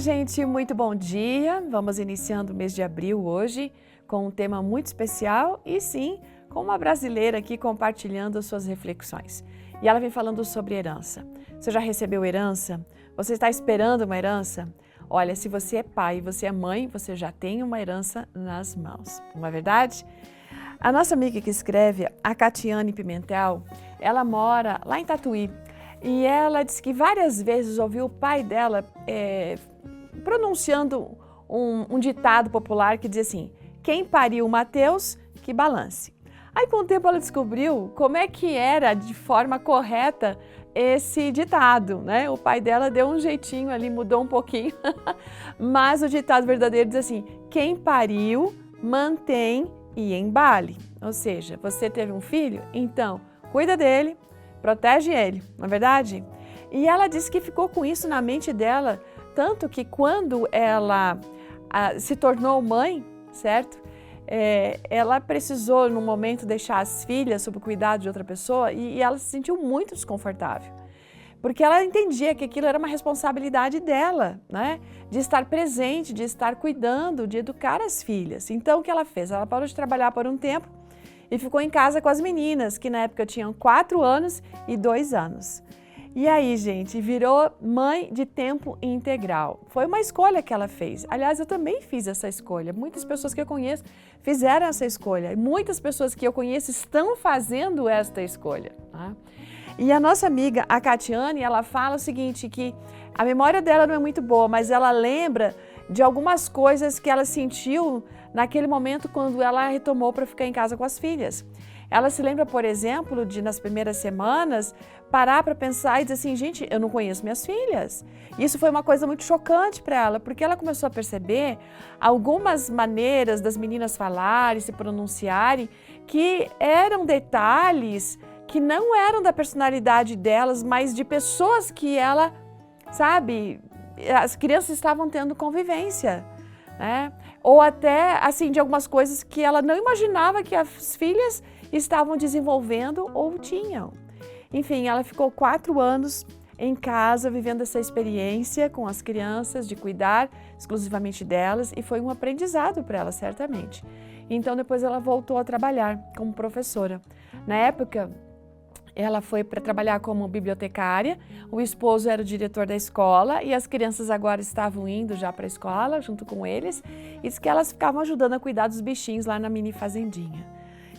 gente, muito bom dia. Vamos iniciando o mês de abril hoje com um tema muito especial e sim, com uma brasileira aqui compartilhando as suas reflexões. E ela vem falando sobre herança. Você já recebeu herança? Você está esperando uma herança? Olha, se você é pai e você é mãe, você já tem uma herança nas mãos. Não é verdade? A nossa amiga que escreve, a Catiane Pimentel, ela mora lá em Tatuí. E ela disse que várias vezes ouviu o pai dela pronunciando um ditado popular que diz assim: quem pariu Mateus, que balance. Aí com o tempo ela descobriu como é que era de forma correta esse ditado, né? O pai dela deu um jeitinho ali, mudou um pouquinho, mas o ditado verdadeiro diz assim: quem pariu, mantém e embale. Ou seja, você teve um filho, então cuida dele, protege ele, não é verdade? E ela disse que ficou com isso na mente dela, tanto que quando ela se tornou mãe, certo? Ela precisou, num momento, deixar as filhas sob o cuidado de outra pessoa e ela se sentiu muito desconfortável. Porque ela entendia que aquilo era uma responsabilidade dela, né? De estar presente, de estar cuidando, de educar as filhas. Então, o que ela fez? Ela parou de trabalhar por um tempo e ficou em casa com as meninas, que na época tinham 4 anos e 2 anos. E aí, gente, virou mãe de tempo integral. Foi uma escolha que ela fez. Aliás, eu também fiz essa escolha. Muitas pessoas que eu conheço fizeram essa escolha. E muitas pessoas que eu conheço estão fazendo esta escolha. Tá? E a nossa amiga, a Catiane, ela fala o seguinte, que a memória dela não é muito boa, mas ela lembra de algumas coisas que ela sentiu naquele momento quando ela retomou para ficar em casa com as filhas. Ela se lembra, por exemplo, de nas primeiras semanas parar para pensar e dizer assim, gente, eu não conheço minhas filhas. Isso foi uma coisa muito chocante para ela, porque ela começou a perceber algumas maneiras das meninas falarem, se pronunciarem, que eram detalhes que não eram da personalidade delas, mas de pessoas que ela, sabe, as crianças estavam tendo convivência, né? Ou até, assim, de algumas coisas que ela não imaginava que as filhas estavam desenvolvendo ou tinham. Enfim, ela ficou 4 anos em casa, vivendo essa experiência com as crianças, de cuidar exclusivamente delas, e foi um aprendizado para ela, certamente. Então, depois ela voltou a trabalhar como professora. Na época, ela foi para trabalhar como bibliotecária, o esposo era o diretor da escola e as crianças agora estavam indo já para a escola junto com eles, e disse que elas ficavam ajudando a cuidar dos bichinhos lá na mini fazendinha.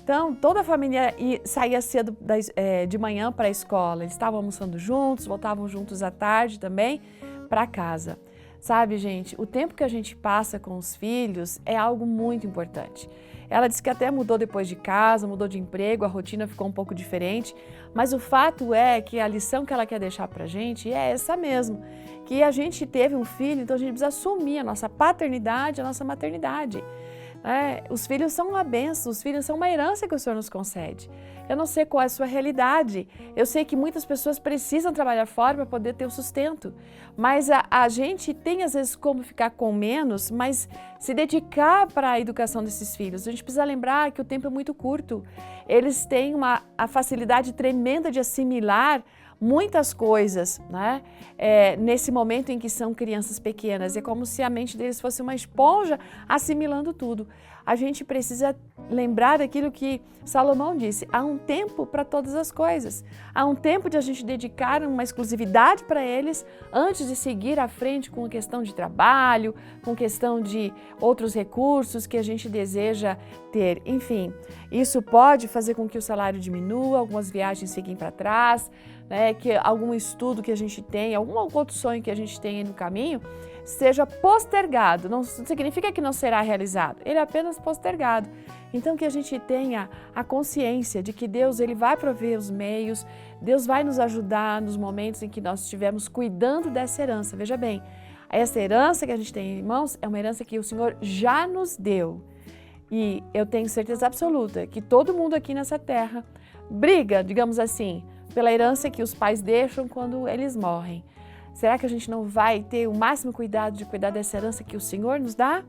Então, toda a família saía cedo de manhã para a escola, eles estavam almoçando juntos, voltavam juntos à tarde também para casa. Sabe, gente, o tempo que a gente passa com os filhos é algo muito importante. Ela disse que até mudou depois de casa, mudou de emprego, a rotina ficou um pouco diferente, mas o fato é que a lição que ela quer deixar pra gente é essa mesmo, que a gente teve um filho, então a gente precisa assumir a nossa paternidade, a nossa maternidade. Os filhos são uma bênção, os filhos são uma herança que o Senhor nos concede. Eu não sei qual é a sua realidade, eu sei que muitas pessoas precisam trabalhar fora para poder ter o sustento, mas a gente tem às vezes como ficar com menos, mas se dedicar para a educação desses filhos. A gente precisa lembrar que o tempo é muito curto, eles têm a facilidade tremenda de assimilar muitas coisas, né? Nesse momento em que são crianças pequenas. É como se a mente deles fosse uma esponja assimilando tudo. A gente precisa lembrar daquilo que Salomão disse, há um tempo para todas as coisas. Há um tempo de a gente dedicar uma exclusividade para eles antes de seguir à frente com a questão de trabalho, com questão de outros recursos que a gente deseja ter. Enfim, isso pode fazer com que o salário diminua, algumas viagens fiquem para trás, né, que algum estudo que a gente tem, algum outro sonho que a gente tem aí no caminho, seja postergado. Não significa que não será realizado, ele é apenas postergado. Então que a gente tenha a consciência de que Deus ele vai prover os meios, Deus vai nos ajudar nos momentos em que nós estivermos cuidando dessa herança. Veja bem, essa herança que a gente tem em mãos é uma herança que o Senhor já nos deu. E eu tenho certeza absoluta que todo mundo aqui nessa terra briga, digamos assim, pela herança que os pais deixam quando eles morrem. Será que a gente não vai ter o máximo cuidado de cuidar dessa herança que o Senhor nos dá?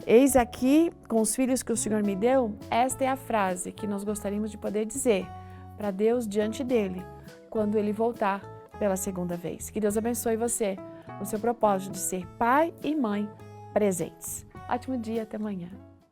Eis aqui, com os filhos que o Senhor me deu, esta é a frase que nós gostaríamos de poder dizer para Deus diante dele, quando ele voltar pela segunda vez. Que Deus abençoe você. no seu propósito de ser pai e mãe presentes. Ótimo dia, até amanhã.